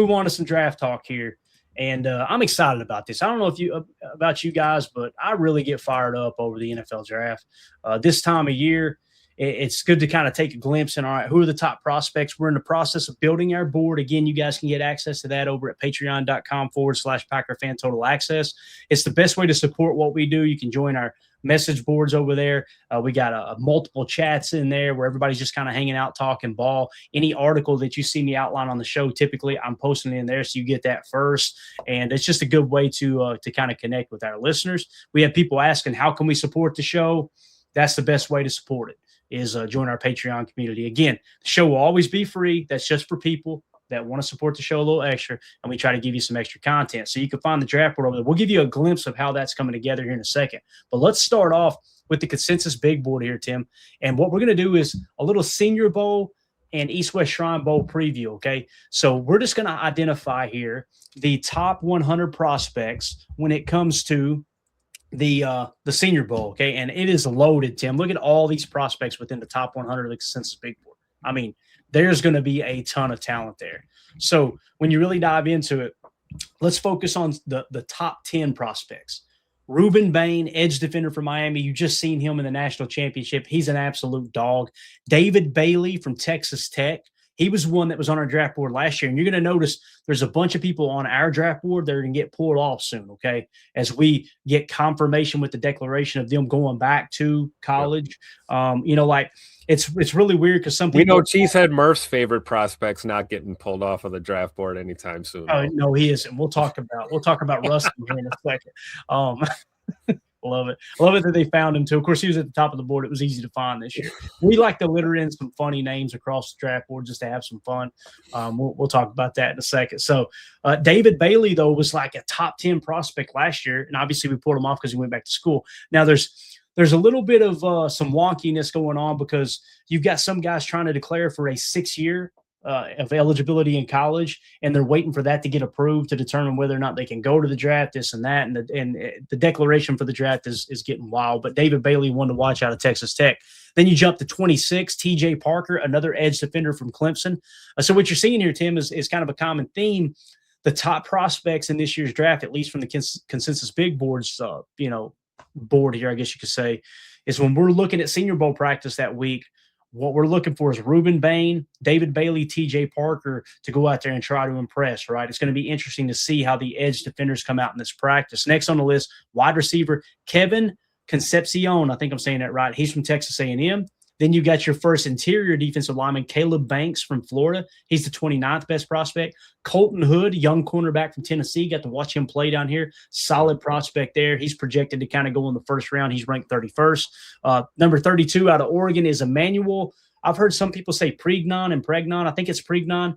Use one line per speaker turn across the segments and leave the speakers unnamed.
move on to some draft talk here. And I'm excited about this. I don't know if about you guys, but I really get fired up over the NFL draft. This time of year, it's good to kind of take a glimpse and, all right, who are the top prospects? We're in the process of building our board. Again, you guys can get access to that over at patreon.com/Packer Fan Total Access. It's the best way to support what we do. You can join our message boards over there. We got multiple chats in there where everybody's just kind of hanging out, talking ball. Any article that you see me outline on the show, typically I'm posting it in there, so you get that first. And it's just a good way to kind of connect with our listeners. We have people asking, how can we support the show? That's the best way to support it, is join our Patreon community. Again, the show will always be free. That's just for people that want to support the show a little extra, and we try to give you some extra content. So you can find the draft board over there. We'll give you a glimpse of how that's coming together here in a second. But let's start off with the consensus big board here, Tim. And what we're going to do is a little Senior Bowl and East-West Shrine Bowl preview, okay? So we're just going to identify here the top 100 prospects when it comes to the Senior Bowl, okay? And it is loaded, Tim. Look at all these prospects within the top 100 of the consensus big board. I mean, there's going to be a ton of talent there. So when you really dive into it, let's focus on the top 10 prospects. Ruben Bain, edge defender from Miami. You just seen him in the national championship. He's an absolute dog. David Bailey from Texas Tech. He was one that was on our draft board last year. And you're going to notice there's a bunch of people on our draft board that are going to get pulled off soon, okay, as we get confirmation with the declaration of them going back to college. It's really weird because some people –
we know Cheesehead Murph's favorite prospects not getting pulled off of the draft board anytime soon.
Oh, no, he isn't. We'll talk about Rustin here in a second. Love it. Love it that they found him, too. Of course, he was at the top of the board. It was easy to find this year. We like to litter in some funny names across the draft board just to have some fun. We'll talk about that in a second. So David Bailey, though, was like a top 10 prospect last year, and obviously we pulled him off because he went back to school. Now, there's a little bit of some wonkiness going on because you've got some guys trying to declare for a 6-year of eligibility in college, and they're waiting for that to get approved to determine whether or not they can go to the draft, this and that. And the declaration for the draft is getting wild. But David Bailey, one to watch out of Texas Tech. Then you jump to 26, T.J. Parker, another edge defender from Clemson. So what you're seeing here, Tim, is kind of a common theme. The top prospects in this year's draft, at least from the consensus big boards, board here, I guess you could say, is when we're looking at Senior Bowl practice that week, what we're looking for is Ruben Bain, David Bailey, T.J. Parker to go out there and try to impress, right? It's going to be interesting to see how the edge defenders come out in this practice. Next on the list, wide receiver Kevin Concepcion. I think I'm saying that right. He's from Texas A&M. Then you got your first interior defensive lineman, Caleb Banks from Florida. He's the 29th best prospect. Colton Hood, young cornerback from Tennessee. Got to watch him play down here. Solid prospect there. He's projected to kind of go in the first round. He's ranked 31st. Number 32 out of Oregon is Emmanuel. I've heard some people say Pregnon and Pregnon. I think it's Pregnon,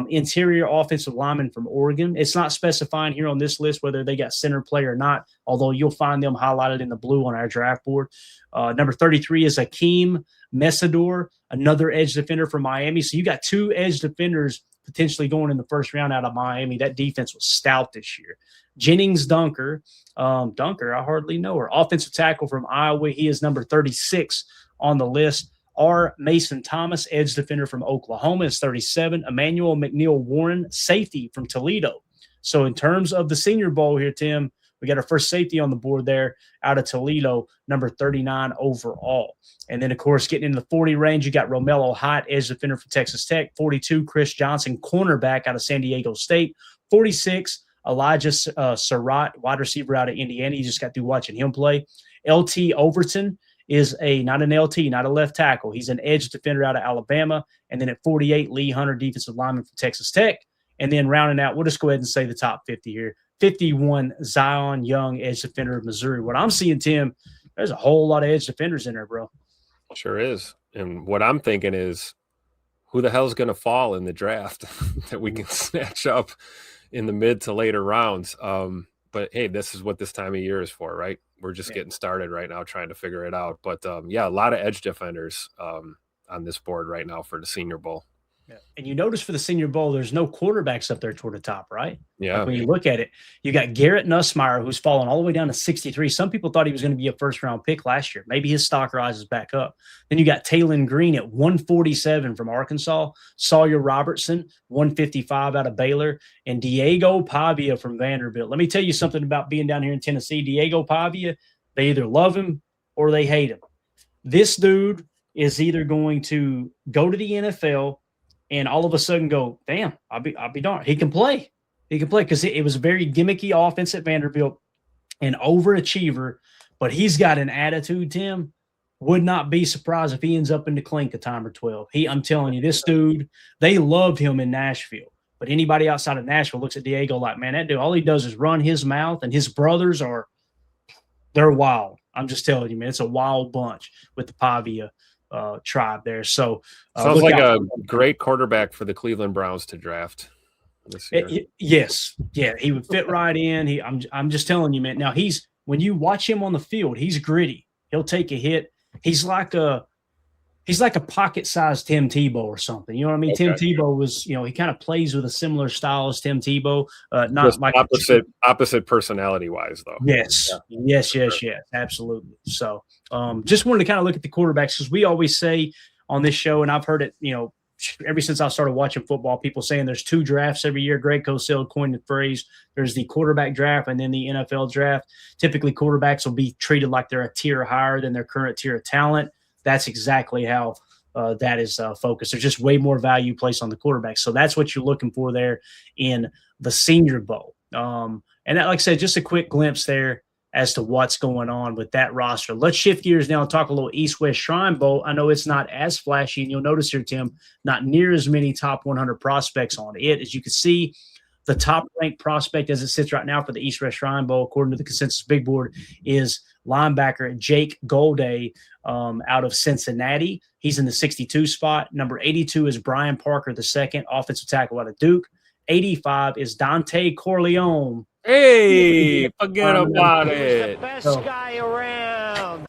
interior offensive lineman from Oregon. It's not specifying here on this list whether they got center play or not, although you'll find them highlighted in the blue on our draft board. Number 33 is Akeem Mesador, another edge defender from Miami. So you got two edge defenders potentially going in the first round out of Miami. That defense was stout this year. Jennings Dunker, I hardly know her, offensive tackle from Iowa. He is number 36 on the list. R. Mason Thomas, edge defender from Oklahoma, is 37. Emmanuel McNeil Warren, safety from Toledo. So in terms of the Senior Bowl here, Tim, we got our first safety on the board there out of Toledo, number 39 overall. And then, of course, getting into the 40 range, you got Romello Height, edge defender from Texas Tech. 42, Chris Johnson, cornerback out of San Diego State. 46, Elijah Surratt, wide receiver out of Indiana. You just got through watching him play. LT Overton is not an LT, not a left tackle. He's an edge defender out of Alabama. And then at 48, Lee Hunter, defensive lineman from Texas Tech. And then rounding out, we'll just go ahead and say the top 50 here. 51, Zion Young, edge defender of Missouri. What I'm seeing, Tim, there's a whole lot of edge defenders in there, bro.
Sure is. And what I'm thinking is, who the hell is going to fall in the draft that we can snatch up in the mid to later rounds? But, hey, this is what this time of year is for, right? We're just getting started right now trying to figure it out. But, a lot of edge defenders on this board right now for the Senior Bowl.
Yeah. And you notice for the Senior Bowl, there's no quarterbacks up there toward the top, right?
Yeah.
Like when you look at it, you got Garrett Nussmeier, who's fallen all the way down to 63. Some people thought he was going to be a first-round pick last year. Maybe his stock rises back up. Then you got Taylon Green at 147 from Arkansas, Sawyer Robertson, 155 out of Baylor, and Diego Pavia from Vanderbilt. Let me tell you something about being down here in Tennessee. Diego Pavia, they either love him or they hate him. This dude is either going to go to the NFL and all of a sudden go, damn, I'll be darned. He can play. He can play because it was a very gimmicky offense at Vanderbilt, an overachiever, but he's got an attitude, Tim. Would not be surprised if he ends up in the clink a time or 12. I'm telling you, this dude, they loved him in Nashville. But anybody outside of Nashville looks at Diego like, man, that dude, all he does is run his mouth, and his brothers they're wild. I'm just telling you, man, it's a wild bunch with the Pavia tribe there. So
sounds like a great quarterback for the Cleveland Browns to draft this year.
Yes. Yeah, he would fit right in. I'm just telling you, man. Now when you watch him on the field, he's gritty. He'll take a hit. He's like a pocket-sized Tim Tebow or something. You know what I mean? Okay. Tim Tebow was, he kind of plays with a similar style as Tim Tebow. Not
just
like
opposite personality-wise, though.
Yes. Yeah. Yes, absolutely. So just wanted to kind of look at the quarterbacks because we always say on this show, and I've heard it, ever since I started watching football, people saying there's 2 drafts every year. Greg Cosell coined the phrase. There's the quarterback draft and then the NFL draft. Typically, quarterbacks will be treated like they're a tier higher than their current tier of talent. That's exactly how that is focused. There's just way more value placed on the quarterback. So that's what you're looking for there in the Senior Bowl. And that, like I said, just a quick glimpse there as to what's going on with that roster. Let's shift gears now and talk a little East-West Shrine Bowl. I know it's not as flashy, and you'll notice here, Tim, not near as many top 100 prospects on it. As you can see, the top-ranked prospect as it sits right now for the East-West Shrine Bowl, according to the consensus big board, is linebacker Jake Golday out of Cincinnati. He's in the 62 spot. Number 82 is Brian Parker II, offensive tackle out of Duke. 85 is Dante Corleone.
Hey, forget about it.
The best guy around.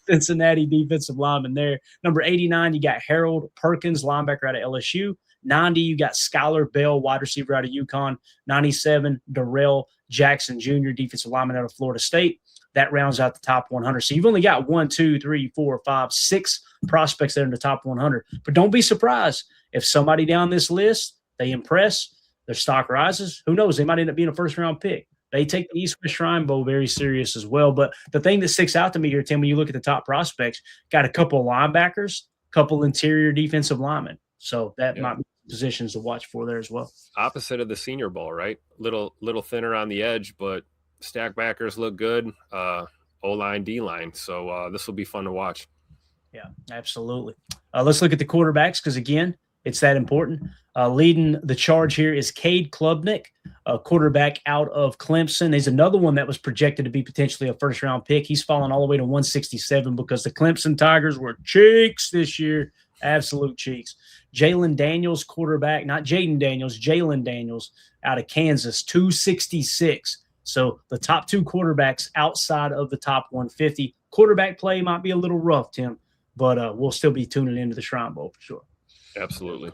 Cincinnati defensive lineman there. Number 89, you got Harold Perkins, linebacker out of LSU. 90, you got Skylar Bell, wide receiver out of UConn. 97, Darrell Jackson Jr., defensive lineman out of Florida State. That rounds out the top 100. So you've only got 1, 2, 3, 4, 5, 6 prospects there in the top 100. But don't be surprised if somebody down this list, they impress, their stock rises. Who knows? They might end up being a first-round pick. They take the East-West Shrine Bowl very serious as well. But the thing that sticks out to me here, Tim, when you look at the top prospects, got a couple linebackers, couple interior defensive linemen. So that might be positions to watch for there as well.
Opposite of the Senior Bowl, right? Little thinner on the edge, but stack backers look good. O-line, D-line. So this will be fun to watch.
Yeah, absolutely. Let's look at the quarterbacks because, again, it's that important. Leading the charge here is Cade Klubnik, a quarterback out of Clemson. He's another one that was projected to be potentially a first-round pick. He's fallen all the way to 167 because the Clemson Tigers were cheeks this year, absolute cheeks. Jalen Daniels, quarterback, not Jaden Daniels, Jalen Daniels out of Kansas, 266. So the top 2 quarterbacks outside of the top 150. Quarterback play might be a little rough, Tim, but we'll still be tuning into the Shrine Bowl for sure.
Absolutely.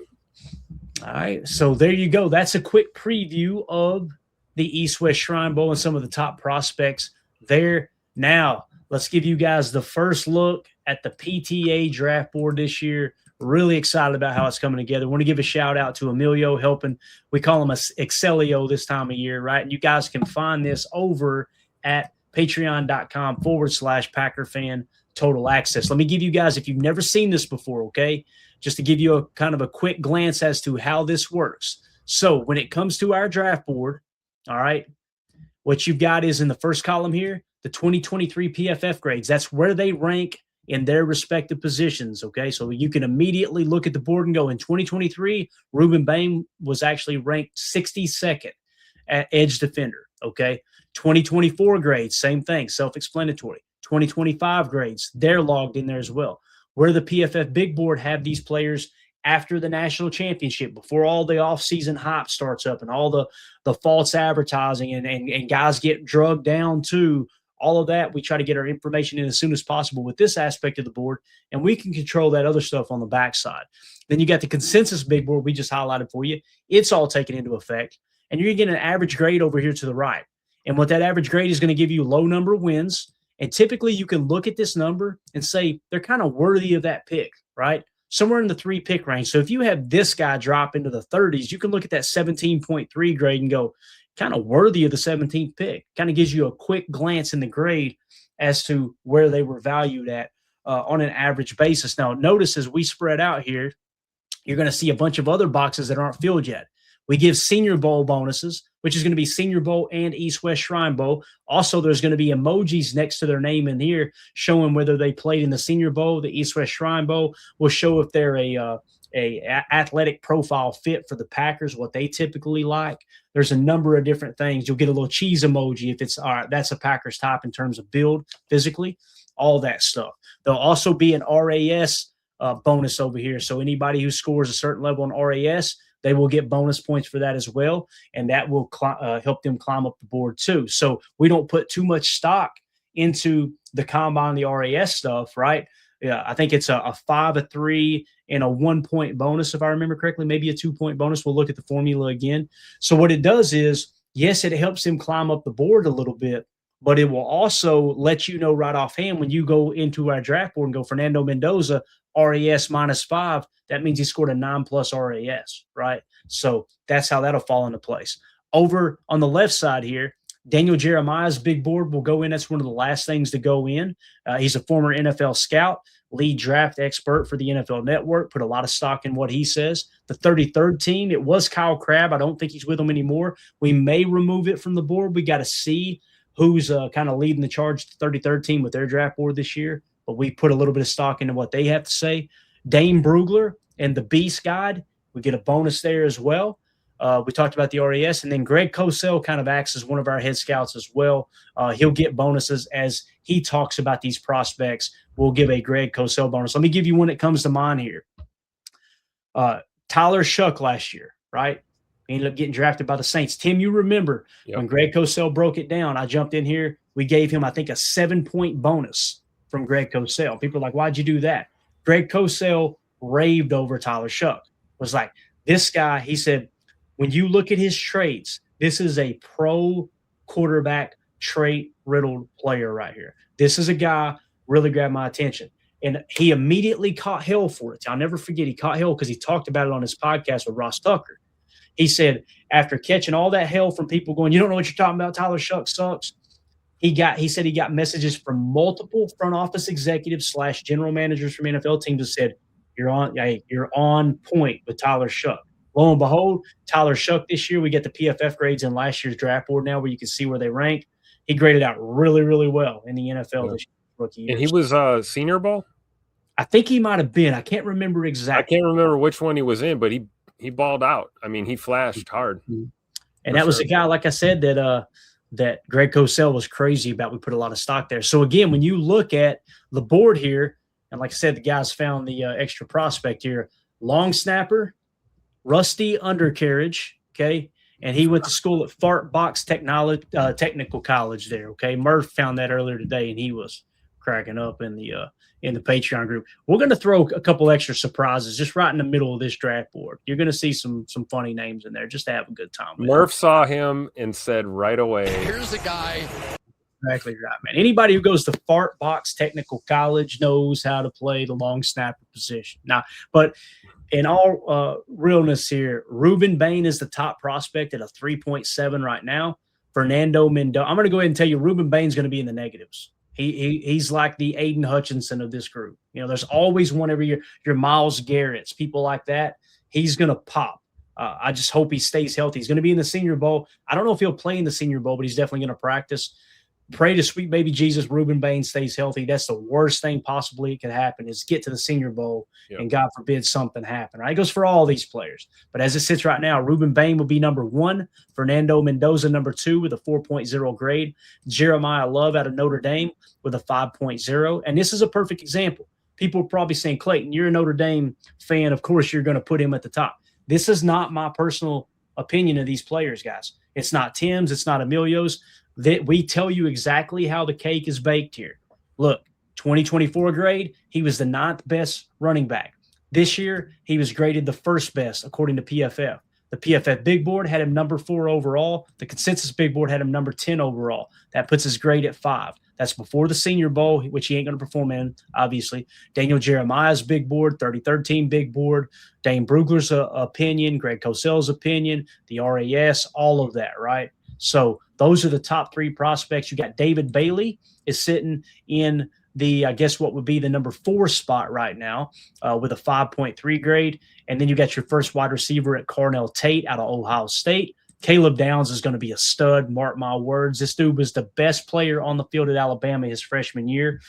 All right, so there you go. That's a quick preview of the East-West Shrine Bowl and some of the top prospects there. Now, let's give you guys the first look at the PTA draft board this year. Really excited about how it's coming together. Want to give a shout-out to Emilio helping. We call him Excelio this time of year, right? And you guys can find this over at patreon.com/Packer Fan Total Access. Let me give you guys, if you've never seen this before, okay, just to give you a kind of a quick glance as to how this works. So when it comes to our draft board, all right, what you've got is in the first column here, the 2023 PFF grades. That's where they rank in their respective positions, okay? So you can immediately look at the board and go, in 2023, Ruben Bain was actually ranked 62nd at edge defender, okay? 2024 grades, same thing, self-explanatory. 2025 grades, they're logged in there as well. Where the PFF big board have these players after the national championship, before all the offseason hype starts up and all the false advertising and guys get drugged down to all of that. We try to get our information in as soon as possible with this aspect of the board, and we can control that other stuff on the backside. Then you got the consensus big board we just highlighted for you. It's all taken into effect, and you're getting an average grade over here to the right. And what that average grade is going to give you low number of wins. And typically you can look at this number and say they're kind of worthy of that pick, right? Somewhere in the 3 pick range. So if you have this guy drop into the 30s, you can look at that 17.3 grade and go kind of worthy of the 17th pick. Kind of gives you a quick glance in the grade as to where they were valued at on an average basis. Now, notice as we spread out here, you're going to see a bunch of other boxes that aren't filled yet. We give Senior Bowl bonuses, which is going to be Senior Bowl and East-West Shrine Bowl. Also, there's going to be emojis next to their name in here showing whether they played in the Senior Bowl, the East-West Shrine Bowl. Will show if they're a athletic profile fit for the Packers, what they typically like. There's a number of different things. You'll get a little cheese emoji if it's all right, that's a Packers type in terms of build physically, all that stuff. There'll also be an RAS bonus over here. So anybody who scores a certain level in RAS, they will get bonus points for that as well, and that will help them climb up the board too. So we don't put too much stock into the combine, the RAS stuff, right? Yeah, I think it's a 5, a 3, and a 1-point bonus, if I remember correctly, maybe a 2-point bonus. We'll look at the formula again. So what it does is, yes, it helps them climb up the board a little bit, but it will also let you know right offhand when you go into our draft board and go Fernando Mendoza, RAS -5, that means he scored a 9+ RAS, right? So that's how that'll fall into place. Over on the left side here, Daniel Jeremiah's big board will go in. That's one of the last things to go in. He's a former NFL scout, lead draft expert for the NFL Network, put a lot of stock in what he says. The 33rd team, it was Kyle Crabb. I don't think he's with them anymore. We may remove it from the board. We got to see who's kind of leading the charge, the 33rd team with their draft board this year. But we put a little bit of stock into what they have to say. Dane Brugler and the Beast Guide, we get a bonus there as well. We talked about the RAS, and then Greg Cosell kind of acts as one of our head scouts as well. He'll get bonuses as he talks about these prospects. We'll give a Greg Cosell bonus. Let me give you one that comes to mind here. Tyler Shuck last year, right? He ended up getting drafted by the Saints. Tim, you remember when Greg Cosell broke it down, I jumped in here. We gave him, I think, a 7-point bonus from Greg Cosell. People are like, why'd you do that? Greg Cosell raved over Tyler Shuck. Was like, this guy, he said, when you look at his traits, this is a pro quarterback trait-riddled player right here. This is a guy really grabbed my attention. And he immediately caught hell for it. I'll never forget he caught hell because he talked about it on his podcast with Ross Tucker. He said, after catching all that hell from people going, you don't know what you're talking about, Tyler Shuck sucks. He said he got messages from multiple front office executives / general managers from NFL teams that said, you're on point with Tyler Shuck. Lo and behold, Tyler Shuck this year, we get the PFF grades in last year's draft board now where you can see where they rank. He graded out really, really well in the NFL this rookie year.
And he was Senior Bowl?
I think he might have been. I can't remember exactly.
I can't remember which one he was in, but he balled out. I mean, he flashed hard.
And that was a guy, like I said, that Greg Cosell was crazy about. We put a lot of stock there. So, again, when you look at the board here, and like I said, the guys found the extra prospect here, long snapper, rusty undercarriage, okay? And he went to school at Fart Box Technical College there, okay? Murph found that earlier today, and he was cracking up in the Patreon group. We're going to throw a couple extra surprises just right in the middle of this draft board. You're going to see some funny names in there just to have a good time.
Murph saw him and said right away,
here's the guy.
Exactly right, man. Anybody who goes to Fart Box Technical College knows how to play the long snapper position. Now, but in all realness here, Ruben Bain is the top prospect at a 3.7 right now. Fernando Mendoza. I'm going to go ahead and tell you Ruben Bain's going to be in the negatives. He's like the Aiden Hutchinson of this group. You know, there's always one every year. Your Myles Garrett's, people like that. He's going to pop. I just hope he stays healthy. He's going to be in the Senior Bowl. I don't know if he'll play in the Senior Bowl, but he's definitely going to practice. Pray to sweet baby Jesus, Ruben Bain stays healthy. That's the worst thing possibly could happen is get to the Senior Bowl and God forbid something happen. Right? It goes for all these players. But as it sits right now, Ruben Bain will be number 1. Fernando Mendoza, number 2 with a 4.0 grade. Jeremiah Love out of Notre Dame with a 5.0. And this is a perfect example. People are probably saying, Clayton, you're a Notre Dame fan. Of course, you're going to put him at the top. This is not my personal opinion of these players, guys. It's not Tim's. It's not Emilio's. That we tell you exactly how the cake is baked here. Look, 2024 grade, he was the 9th best running back. This year, he was graded the 1st best according to PFF. The PFF Big Board had him number 4 overall. The consensus Big Board had him number 10 overall. That puts his grade at 5. That's before the Senior Bowl, which he ain't going to perform in, obviously. Daniel Jeremiah's Big Board, 3013 Big Board, Dane Brugler's opinion, Greg Cosell's opinion, the RAS, all of that, right? So those are the top 3 prospects. You got David Bailey is sitting in the, I guess what would be the number 4 spot right now with a 5.3 grade. And then you got your first wide receiver at Cornell Tate out of Ohio State. Caleb Downs is going to be a stud, mark my words. This dude was the best player on the field at Alabama his freshman year.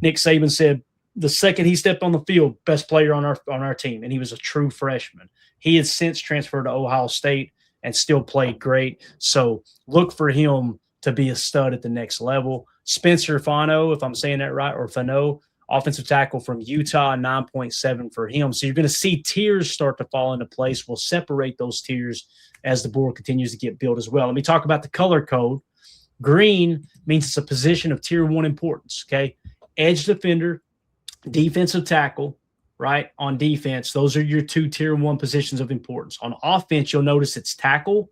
Nick Saban said the second he stepped on the field, best player on our team, and he was a true freshman. He has since transferred to Ohio State and still played great. So look for him to be a stud at the next level. Spencer Fano, if I'm saying that right, or Fano, offensive tackle from Utah, 9.7 for him. So you're going to see tiers start to fall into place. We'll separate those tiers as the board continues to get built as well. Let me talk about the color code. Green means it's a position of tier 1 importance, okay? Edge defender, defensive tackle, right? On defense, those are your 2 tier 1 positions of importance. On offense, you'll notice it's tackle,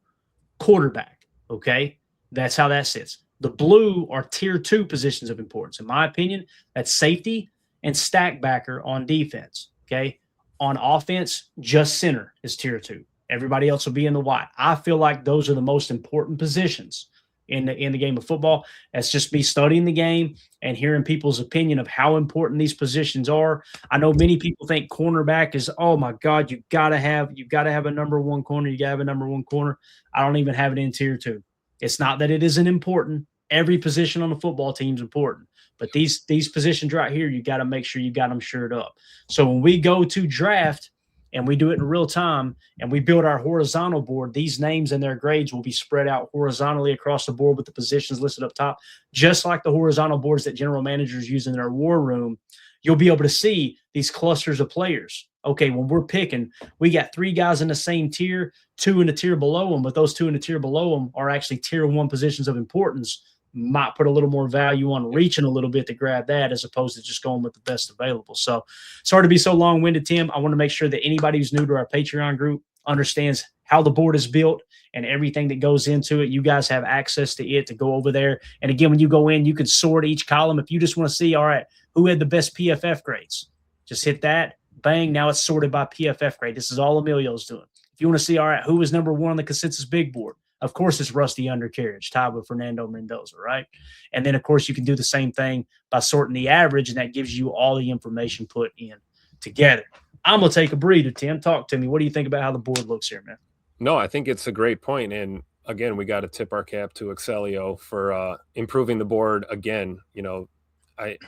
quarterback, okay? That's how that sits. The blue are tier 2 positions of importance. In my opinion, that's safety and stack backer on defense, okay? On offense, just center is tier 2. Everybody else will be in the white. I feel like those are the most important positions in the game of football. That's just me studying the game and hearing people's opinion of how important these positions are. I know many people think cornerback is, oh my God, you've got to have a number 1 corner. You got to have a number 1 corner. I don't even have it in tier 2. It's not that it isn't important. Every position on the football team is important. But these positions right here, you got to make sure you got them shored up. So when we go to draft and we do it in real time and we build our horizontal board, these names and their grades will be spread out horizontally across the board with the positions listed up top, just like the horizontal boards that general managers use in their war room. You'll be able to see these clusters of players. Okay, when we're picking, we got 3 guys in the same tier, 2 in the tier below them, but those 2 in the tier below them are actually tier 1 positions of importance. Might put a little more value on reaching a little bit to grab that as opposed to just going with the best available. So sorry to be so long-winded, Tim. I want to make sure that anybody who's new to our Patreon group understands how the board is built and everything that goes into it. You guys have access to it to go over there. And again, when you go in, you can sort each column. If you just want to see, all right, who had the best PFF grades, just hit that. Bang, now it's sorted by PFF grade. This is all Emilio's doing. If you want to see, all right, who was number 1 on the consensus big board, of course, it's Rusty Undercarriage, tied with Fernando Mendoza, right? And then, of course, you can do the same thing by sorting the average, and that gives you all the information put in together. I'm going to take a breather, Tim. Talk to me. What do you think about how the board looks here, man?
No, I think it's a great point. And, again, we got to tip our cap to Excelio for improving the board again. You know,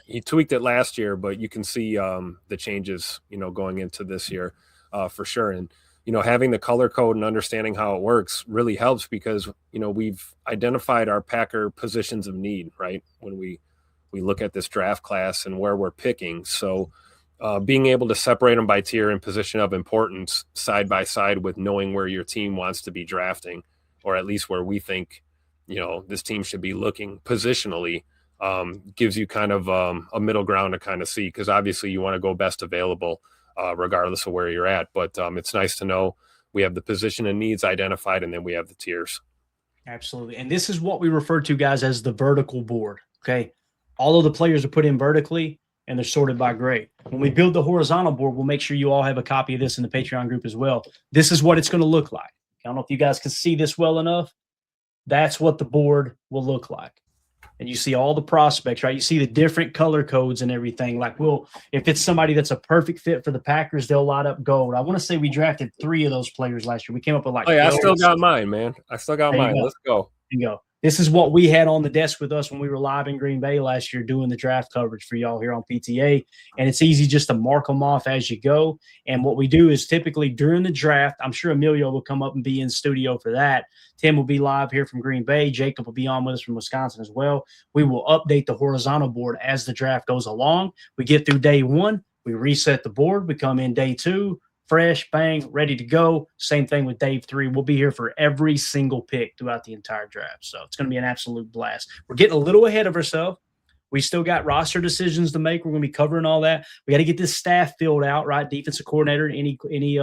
he tweaked it last year, but you can see the changes, you know, going into this year for sure. And, you know, having the color code and understanding how it works really helps because, you know, we've identified our Packer positions of need, right? When we look at this draft class and where we're picking. So being able to separate them by tier and position of importance side by side with knowing where your team wants to be drafting, or at least where we think, you know, this team should be looking positionally, gives you kind of a middle ground to kind of see, because obviously you want to go best available regardless of where you're at. But it's nice to know we have the position and needs identified, and then we have the tiers.
Absolutely. And this is what we refer to, guys, as the vertical board, okay? All of the players are put in vertically, and they're sorted by grade. When we build the horizontal board, we'll make sure you all have a copy of this in the Patreon group as well. This is what it's going to look like. I don't know if you guys can see this well enough. That's what the board will look like. And you see all the prospects, right? You see the different color codes and everything. Like, if it's somebody that's a perfect fit for the Packers, they'll light up gold. I want to say we drafted 3 of those players last year. We came up with like,
oh yeah, I still got mine, man. I still got mine. Let's go.
There you go. This is what we had on the desk with us when we were live in Green Bay last year doing the draft coverage for y'all here on PTA. And it's easy just to mark them off as you go. And what we do is typically during the draft, I'm sure Emilio will come up and be in studio for that. Tim will be live here from Green Bay. Jacob will be on with us from Wisconsin as well. We will update the horizontal board as the draft goes along. We get through day 1. We reset the board. We come in day 2, fresh, bang, ready to go. Same thing with Dave 3. We'll be here for every single pick throughout the entire draft. So it's going to be an absolute blast. We're getting a little ahead of ourselves. We still got roster decisions to make. We're going to be covering all that. We got to get this staff filled out, right? Defensive coordinator, any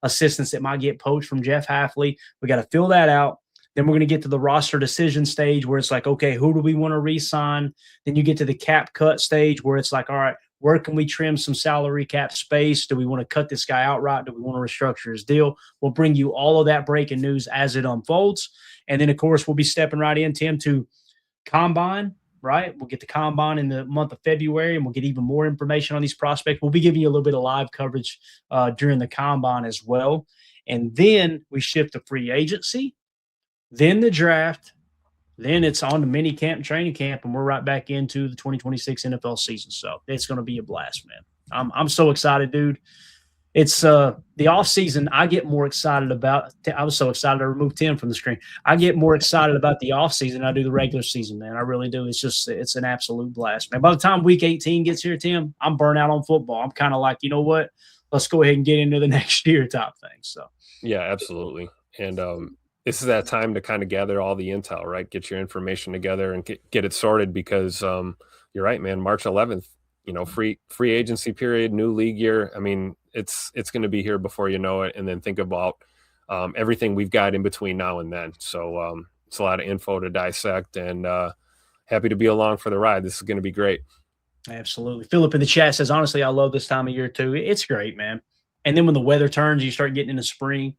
assistants that might get poached from Jeff Hafley. We got to fill that out. Then we're going to get to the roster decision stage where it's like, okay, who do we want to re-sign? Then you get to the cap cut stage where it's like, all right, where can we trim some salary cap space? Do we want to cut this guy outright? Do we want to restructure his deal? We'll bring you all of that breaking news as it unfolds. And then, of course, we'll be stepping right in, Tim, to Combine. Right? We'll get the Combine in the month of February, and we'll get even more information on these prospects. We'll be giving you a little bit of live coverage during the Combine as well. And then we shift to free agency, then the draft, then it's on to mini camp and training camp, and we're right back into the 2026 NFL season. So it's going to be a blast, man. I'm so excited, dude. It's the offseason I get more excited about. I was so excited to remove Tim from the screen. I get more excited about the offseason than I do the regular season, man. I really do. It's an absolute blast, man. By the time week 18 gets here, Tim, I'm burnt out on football. I'm kind of like, you know what? Let's go ahead and get into the next year type thing. So
yeah, absolutely. And this is that time to kind of gather all the intel, right? Get your information together and get it sorted because you're right, man. March 11th, free agency period, new league year. I mean, it's going to be here before you know it. And then think about everything we've got in between now and then. So it's a lot of info to dissect, and happy to be along for the ride. This is going to be great.
Absolutely. Philip in the chat says, honestly, I love this time of year too. It's great, man. And then when the weather turns, you start getting into spring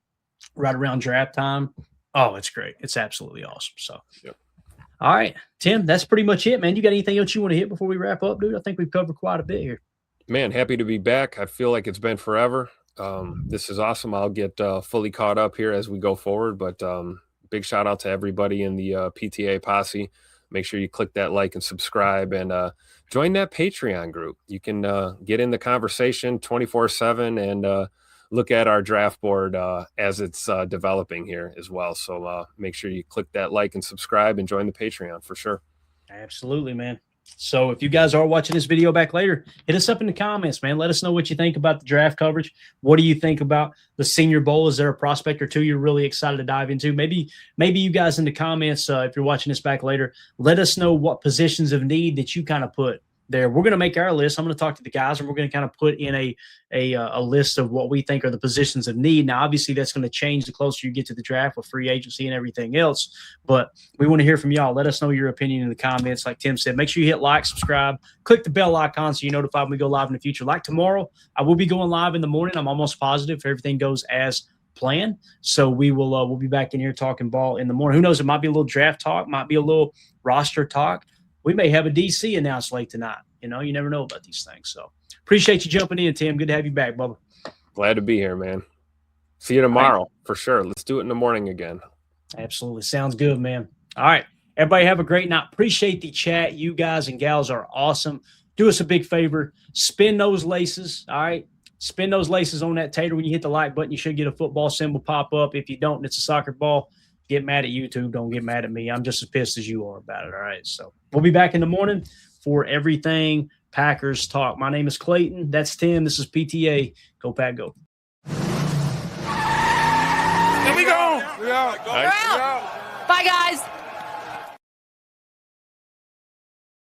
right around draft time. Oh, it's great. It's absolutely awesome. So,
yep.
All right, Tim, that's pretty much it, man. You got anything else you want to hit before we wrap up, dude? I think we've covered quite a bit here.
Man, happy to be back. I feel like it's been forever. This is awesome. I'll get fully caught up here as we go forward, but big shout out to everybody in the PTA posse. Make sure you click that like and subscribe and join that Patreon group. You can get in the conversation 24/7 and look at our draft board as it's developing here as well. So make sure you click that like and subscribe and join the Patreon for sure.
Absolutely, man. So if you guys are watching this video back later, hit us up in the comments, man. Let us know what you think about the draft coverage. What do you think about the Senior Bowl? Is there a prospect or two you're really excited to dive into? Maybe you guys in the comments, if you're watching this back later, let us know what positions of need that you kind of put there. We're going to make our list. I'm going to talk to the guys, and we're going to kind of put in a list of what we think are the positions of need. Now, obviously, that's going to change the closer you get to the draft with free agency and everything else. But we want to hear from y'all. Let us know your opinion in the comments. Like Tim said, make sure you hit like, subscribe, click the bell icon so you're notified when we go live in the future. Like tomorrow, I will be going live in the morning. I'm almost positive if everything goes as planned. So we'll be back in here talking ball in the morning. Who knows? It might be a little draft talk, might be a little roster talk. We may have a DC announced late tonight. You never know about these things. So appreciate you jumping in, Tim. Good to have you back, Bubba.
Glad to be here, man. See you tomorrow for sure. Let's do it in the morning again.
Absolutely. Sounds good, man. All right. Everybody have a great night. Appreciate the chat. You guys and gals are awesome. Do us a big favor. Spin those laces. All right. Spin those laces on that tater. When you hit the like button, you should get a football symbol pop up. If you don't, and it's a soccer ball, get mad at YouTube. Don't get mad at me. I'm just as pissed as you are about it. All right. So we'll be back in the morning for everything Packers talk. My name is Clayton. That's Tim. This is PTA. Go Pack, go.
Here we go.
We're out. Bye, guys.